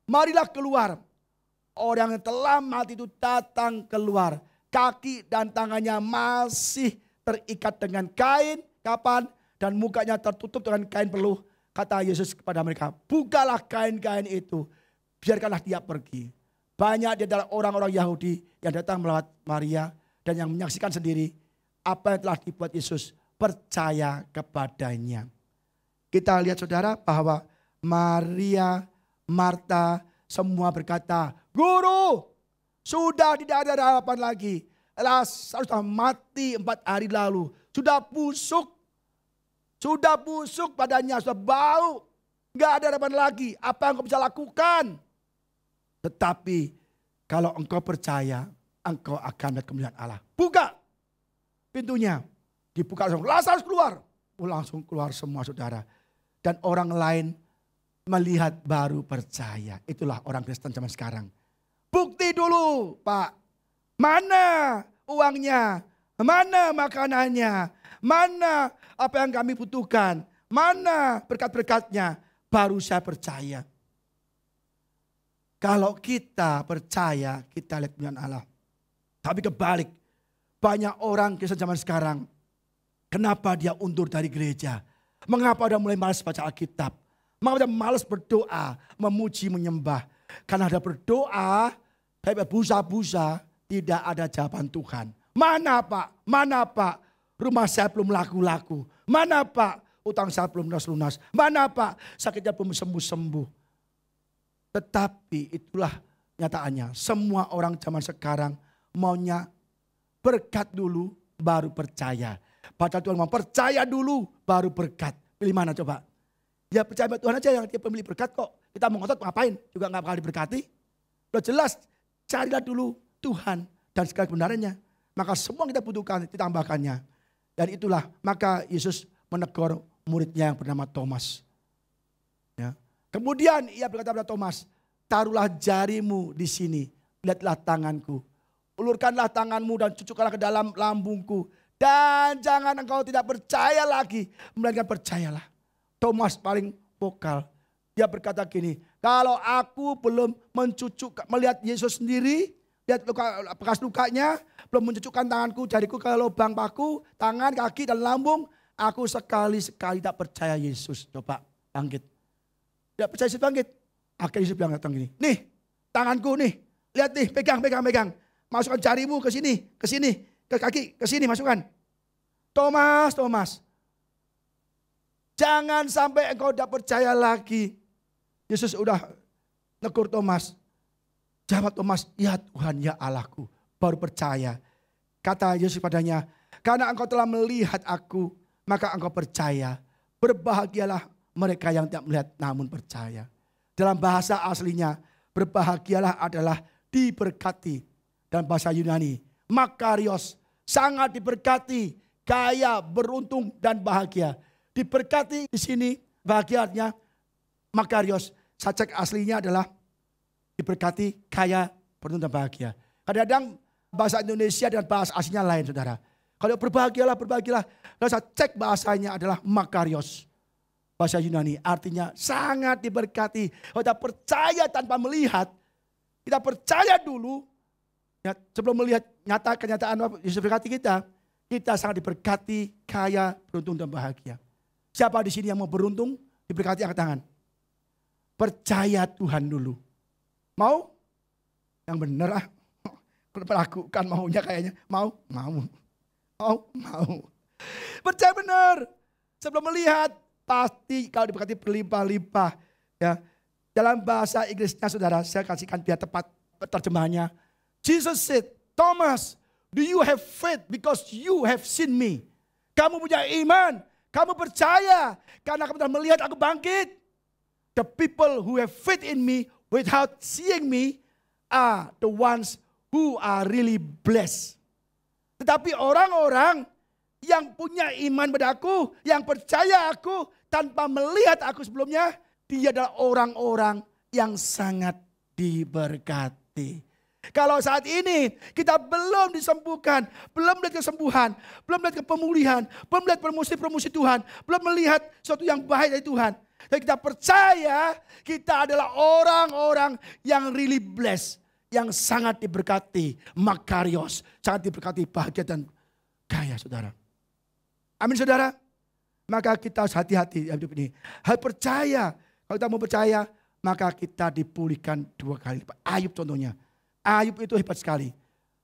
marilah keluar. Orang yang telah mati itu datang keluar. Kaki dan tangannya masih terikat dengan kain kapan dan mukanya tertutup dengan kain peluh. Kata Yesus kepada mereka, bukalah kain-kain itu, biarkanlah dia pergi. Banyak di antara orang-orang Yahudi yang datang melawat Maria dan yang menyaksikan sendiri apa yang telah dibuat Yesus, percaya kepadanya. kita lihat saudara bahwa Maria, Marta semua berkata, Guru, sudah tidak ada harapan lagi. Lazarus sudah mati 4 hari lalu. Sudah busuk. Sudah busuk badannya, sudah bau. Gak ada harapan lagi. Apa yang engkau bisa lakukan? Tetapi kalau engkau percaya, engkau akan melihat kemuliaan Allah. Buka pintunya. Dibuka langsung. Lazarus keluar. Langsung keluar semua saudara. Dan orang lain melihat baru percaya. Itulah orang Kristen zaman sekarang. Bukti dulu Pak. Mana uangnya? Mana makanannya? Mana apa yang kami butuhkan? Mana berkat-berkatnya? Baru saya percaya. Kalau kita percaya, kita lihat kemuliaan Allah. Tapi kebalik. Banyak orang Kristen zaman sekarang. Kenapa dia undur dari gereja? Mengapa dia mulai malas baca Alkitab? Mengapa dia malas berdoa, memuji, menyembah? Karena dia berdoa, tapi busa-busa, tidak ada jawaban Tuhan. Mana Pak? Mana Pak? Rumah saya belum laku-laku. Mana Pak? Utang saya belum lunas-lunas. Mana Pak? Sakitnya belum sembuh-sembuh. Tetapi itulah nyataannya. Semua orang zaman sekarang maunya berkat dulu baru percaya. Padahal Tuhan mau percaya dulu baru berkat. Pilih mana coba? Ya percaya Tuhan aja yang dia pemilik berkat kok. Kita mau ngotot ngapain? Juga gak bakal diberkati. Udah jelas. Carilah dulu Tuhan dan segala kebenarannya. Maka semua yang kita butuhkan ditambahkannya. Dan itulah maka Yesus menegur muridnya yang bernama Thomas. Ya. Kemudian ia berkata kepada Thomas, taruhlah jarimu di sini, lihatlah tanganku. Ulurkanlah tanganmu dan cucukkanlah ke dalam lambungku. Dan jangan engkau tidak percaya lagi, melainkan percayalah. Thomas paling vokal. Dia berkata gini, kalau aku belum melihat Yesus sendiri, lihat bekas lukanya, belum mencucukkan tanganku, jariku ke lubang paku, tangan, kaki, dan lambung, aku sekali-sekali tak percaya Yesus. Coba bangkit. Tidak percaya Yesus bangkit. Akhirnya Yesus bilang datang gini. Nih tanganku nih. Lihat nih pegang. Masukkan jarimu ke sini. Ke kaki, ke sini masukkan. Thomas. Jangan sampai engkau tidak percaya lagi. Yesus udah negur Thomas. Jawab Thomas, ya Tuhan ya Allahku. Baru percaya. Kata Yesus padanya, karena engkau telah melihat aku, maka engkau percaya. Berbahagialah mereka yang tidak melihat namun percaya. Dalam bahasa aslinya, berbahagialah adalah diberkati. Dalam bahasa Yunani, makarios, sangat diberkati, kaya, beruntung dan bahagia. Diberkati di sini bahagianya makarios. Saya cek aslinya adalah diberkati, kaya, beruntung dan bahagia. Kadang-kadang bahasa Indonesia dan bahasa aslinya lain saudara. Kalau berbahagialah. Kalau saya cek bahasanya adalah makarios. Bahasa Yunani artinya sangat diberkati. Kalau kita percaya tanpa melihat, kita percaya dulu. Ya, sebelum melihat kenyataan Yesus berkati kita sangat diberkati, kaya, beruntung dan bahagia. Siapa di sini yang mau beruntung, diberkati angkat tangan. Percaya Tuhan dulu. Mau? Yang benar ah. Lakukan maunya kayaknya. Mau. Percaya benar. Sebelum melihat, pasti kalau diberkati berlimpah-limpah. Ya. Dalam bahasa Inggrisnya saudara, saya kasihkan biar tepat terjemahannya. Jesus said, Thomas, do you have faith because you have seen me? Kamu punya iman, kamu percaya karena kamu telah melihat aku bangkit. The people who have faith in me without seeing me are the ones who are really blessed. Tetapi orang-orang yang punya iman pada aku, yang percaya aku tanpa melihat aku sebelumnya, dia adalah orang-orang yang sangat diberkati. Kalau saat ini kita belum disembuhkan, belum melihat kesembuhan, belum melihat pemulihan, belum melihat promosi Tuhan, belum melihat sesuatu yang baik dari Tuhan. Dan kita percaya kita adalah orang-orang yang really blessed, yang sangat diberkati, makarios, sangat diberkati, bahagia dan kaya saudara. Amin saudara. Maka kita harus hati-hati dalam hidup ini. Harus percaya. Kalau kita mau percaya, maka kita dipulihkan 2 kali lipat. Ayub contohnya. Ayub itu hebat sekali.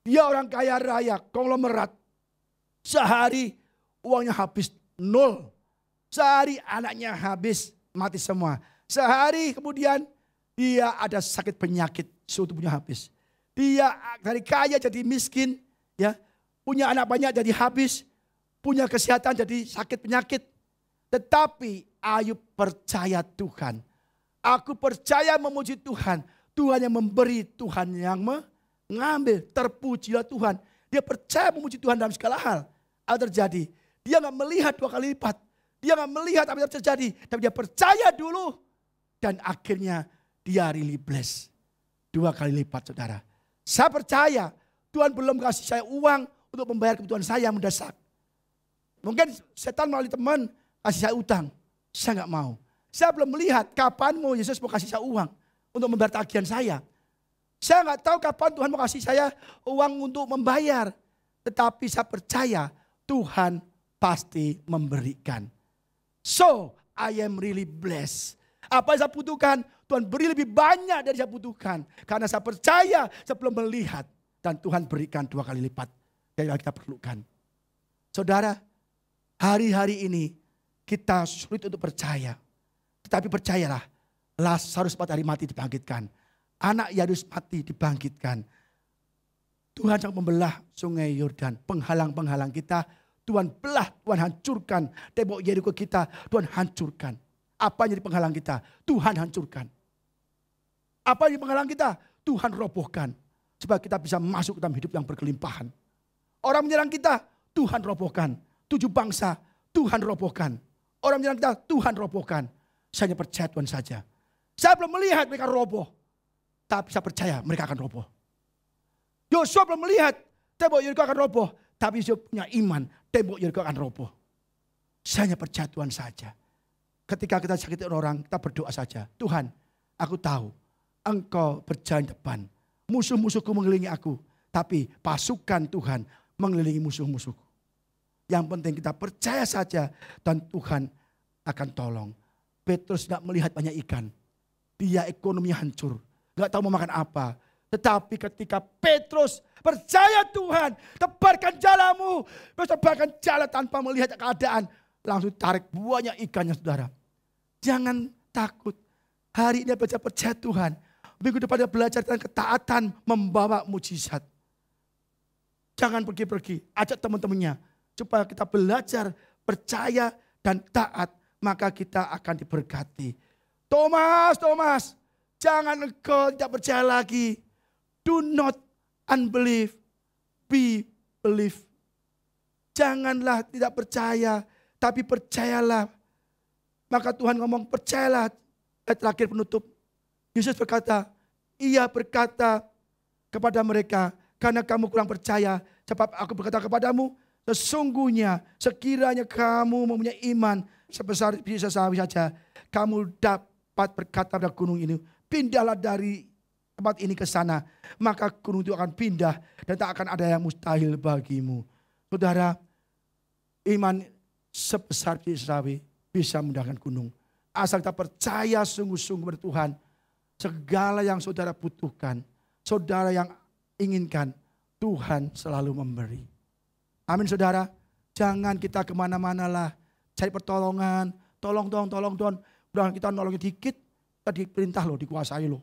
Dia orang kaya raya, konglomerat. Sehari uangnya habis 0. Sehari anaknya habis, mati semua. Sehari kemudian dia ada sakit penyakit, seluruh tubuhnya habis. Dia dari kaya jadi miskin, ya, punya anak banyak jadi habis, punya kesehatan jadi sakit penyakit. Tetapi Ayub percaya Tuhan. Aku percaya memuji Tuhan. Tuhan yang memberi, Tuhan yang mengambil. Terpujilah Tuhan. Dia percaya memuji Tuhan dalam segala hal. Apa terjadi? Dia nggak melihat 2 kali lipat. Dia nggak melihat apa yang terjadi. Tapi dia percaya dulu. Dan akhirnya dia really blessed. 2 kali lipat, saudara. Saya percaya Tuhan belum kasih saya uang untuk membayar kebutuhan saya yang mendesak. Mungkin setan melalui teman kasih saya utang. Saya nggak mau. Saya belum melihat kapan mau Yesus mau kasih saya uang untuk membayar tagihan saya. Saya nggak tahu kapan Tuhan mau kasih saya uang untuk membayar. Tetapi saya percaya Tuhan pasti memberikan. So, I am really blessed. Apa yang saya butuhkan, Tuhan beri lebih banyak dari saya butuhkan. Karena saya percaya sebelum melihat. Dan Tuhan berikan 2 kali lipat dari yang kita perlukan. Saudara, hari-hari ini kita sulit untuk percaya. Tetapi percayalah, Lazarus 4 hari mati dibangkitkan. Anak Yairus mati dibangkitkan. Tuhan sangat membelah sungai Yordan. Penghalang-penghalang kita, Tuhan belah, Tuhan hancurkan. Tembok Yeriko kita, Tuhan hancurkan. Apa yang jadi penghalang kita? Tuhan hancurkan. Apa yang jadi penghalang kita? Tuhan robohkan. Supaya kita bisa masuk ke dalam hidup yang berkelimpahan. Orang menyerang kita, Tuhan robohkan. 7 bangsa, Tuhan robohkan. Orang menyerang kita, Tuhan robohkan. Saya hanya percaya Tuhan saja. Saya belum melihat mereka roboh. Tapi saya percaya mereka akan roboh. Yosua belum melihat tembok Yeriko akan roboh. Tapi Yosua punya iman, tembok Yeriko akan roboh. Saya hanya percaya Tuhan saja. Ketika kita sakiti orang, kita berdoa saja. Tuhan, aku tahu Engkau berjalan depan. Musuh-musuhku mengelilingi aku. Tapi pasukan Tuhan mengelilingi musuh-musuhku. Yang penting kita percaya saja dan Tuhan akan tolong. Petrus tidak melihat banyak ikan. Dia ekonominya hancur. Gak tahu mau makan apa. Tetapi ketika Petrus percaya Tuhan. Tebarkan jalamu. Tebarkan jala tanpa melihat keadaan. Langsung tarik banyak ikannya, saudara. Jangan takut. Hari ini belajar percaya Tuhan. Minggu depan dia belajar tentang ketaatan membawa mujizat. Jangan pergi-pergi. Ajak teman-temannya. Supaya kita belajar percaya dan taat. Maka kita akan diberkati. Thomas, jangan engkau tidak percaya lagi. Do not unbelieve, be believe. Janganlah tidak percaya, tapi percayalah. Maka Tuhan ngomong percayalah. Ayat terakhir penutup. Yesus berkata, ia berkata kepada mereka, karena kamu kurang percaya, sebab aku berkata kepadamu, sesungguhnya sekiranya kamu mempunyai iman sebesar biji sawi saja, kamu dapat berkata pada gunung ini, pindahlah dari tempat ini ke sana, maka gunung itu akan pindah dan tak akan ada yang mustahil bagimu. Saudara, iman sebesar biji sawi bisa mendahkan gunung. Asal kita percaya sungguh-sungguh pada Tuhan, segala yang saudara butuhkan, saudara yang inginkan, Tuhan selalu memberi. Amin, saudara. Jangan kita kemana-mana lah cari pertolongan. Tolong dong. Udah kita nolongin dikit, kita diperintah loh, dikuasai loh.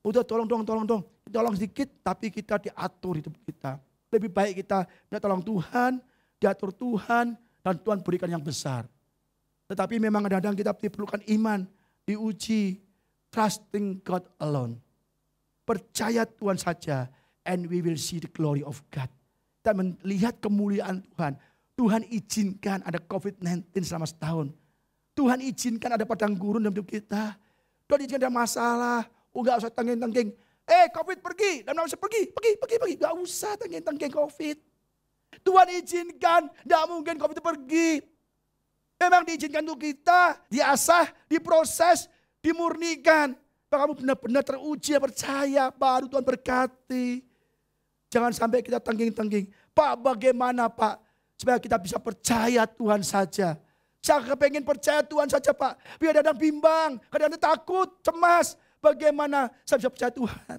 Udah tolong dong. Tolong sedikit, tapi kita diatur hidup kita. Lebih baik kita minta tolong Tuhan, diatur Tuhan, dan Tuhan berikan yang besar. Tetapi memang kadang-kadang kita diperlukan iman, diuji, trusting God alone. Percaya Tuhan saja, and we will see the glory of God. Kita melihat kemuliaan Tuhan. Tuhan izinkan ada COVID-19 selama setahun. Tuhan izinkan ada padang gurun dalam hidup kita. Tuhan izinkan ada masalah. Enggak usah tengking-tengking. COVID pergi. Dan usah pergi. Enggak usah tengking-tengking COVID. Tuhan izinkan. Enggak mungkin COVID itu pergi. Memang diizinkan untuk kita. Diasah, diproses, dimurnikan. Kamu benar-benar teruji percaya. Baru Tuhan berkati. Jangan sampai kita tengking-tengking. Pak, bagaimana Pak? Supaya kita bisa percaya Tuhan saja. Saya kepengen percaya Tuhan saja Pak. Biar kadang bimbang, kadang takut, cemas. Bagaimana saya bisa percaya Tuhan?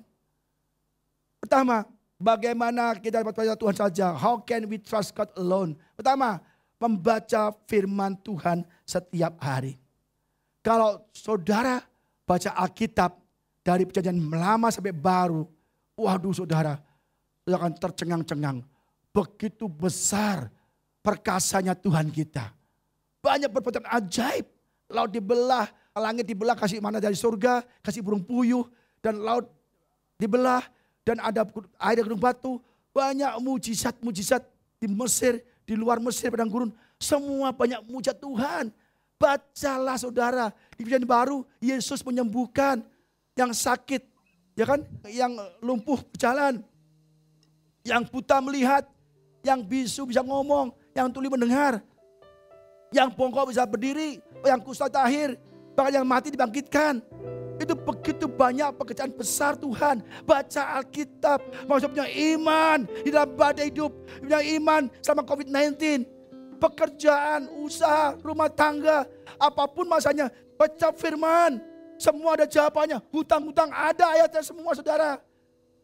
Pertama, bagaimana kita dapat percaya Tuhan saja? How can we trust God alone? Pertama, membaca firman Tuhan setiap hari. Kalau saudara baca Alkitab dari perjanjian lama sampai baru, waduh saudara akan tercengang-cengang. Begitu besar perkasanya Tuhan kita. Banyak perbuatan ajaib. Laut dibelah, langit dibelah, kasih mana dari surga, kasih burung puyuh, dan laut dibelah, dan ada air dari gunung batu. Banyak mujizat-mujizat di Mesir, di luar Mesir, padang gurun. Semua banyak mujizat Tuhan. Bacalah saudara, di perjanjian baru Yesus menyembuhkan yang sakit, ya kan, yang lumpuh berjalan, yang buta melihat, yang bisu bisa ngomong, yang tuli mendengar, yang bongkok bisa berdiri, yang kusta tahir, bahkan yang mati dibangkitkan. Itu begitu banyak pekerjaan besar Tuhan. Baca Alkitab, maksudnya iman di dalam badai hidup, punya iman sama COVID-19. Pekerjaan, usaha, rumah tangga, apapun masanya, baca firman. Semua ada jawabannya, hutang-hutang ada ayatnya semua saudara.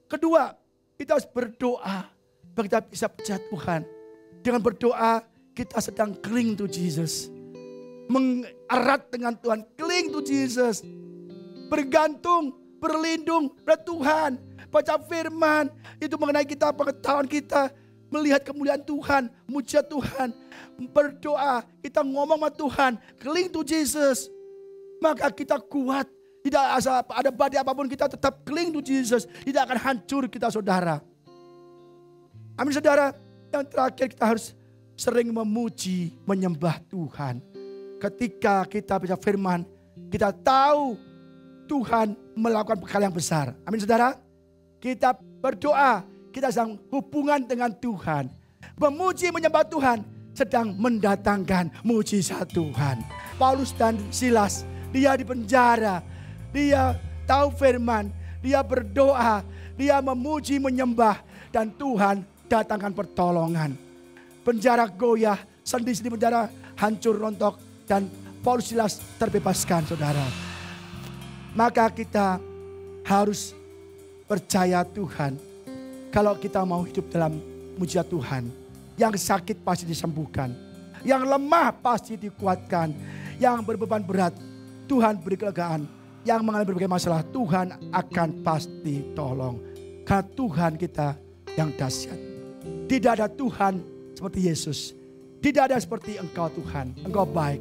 Kedua, kita harus berdoa, kita bisa percaya Tuhan. Dengan berdoa, kita sedang cling to Jesus. Mengerat dengan Tuhan, cling to Jesus. Bergantung, berlindung pada Tuhan. Baca firman, itu mengenai kita, pengetahuan kita. Melihat kemuliaan Tuhan, mujizat Tuhan. Berdoa, kita ngomong sama Tuhan, cling to Jesus. Maka kita kuat. Tidak ada badai apapun, kita tetap cling to Jesus. Tidak akan hancur kita saudara. Amin saudara. Yang terakhir kita harus sering memuji, menyembah Tuhan. Ketika kita baca firman, kita tahu Tuhan melakukan hal yang besar. Amin saudara. Kita berdoa, kita sedang hubungan dengan Tuhan. Memuji, menyembah Tuhan sedang mendatangkan mujizat Tuhan. Paulus dan Silas, dia di penjara, dia tahu firman, dia berdoa, dia memuji, menyembah, dan Tuhan datangkan pertolongan. Penjara goyah, sendi-sendi penjara hancur rontok, dan Paulus Silas terbebaskan saudara. Maka kita harus percaya Tuhan. Kalau kita mau hidup dalam mujizat Tuhan, yang sakit pasti disembuhkan, yang lemah pasti dikuatkan, yang berbeban berat Tuhan beri kelegaan, yang mengalami berbagai masalah Tuhan akan pasti tolong. Karena Tuhan kita yang dahsyat. Tidak ada Tuhan seperti Yesus. Tidak ada seperti Engkau Tuhan. Engkau baik.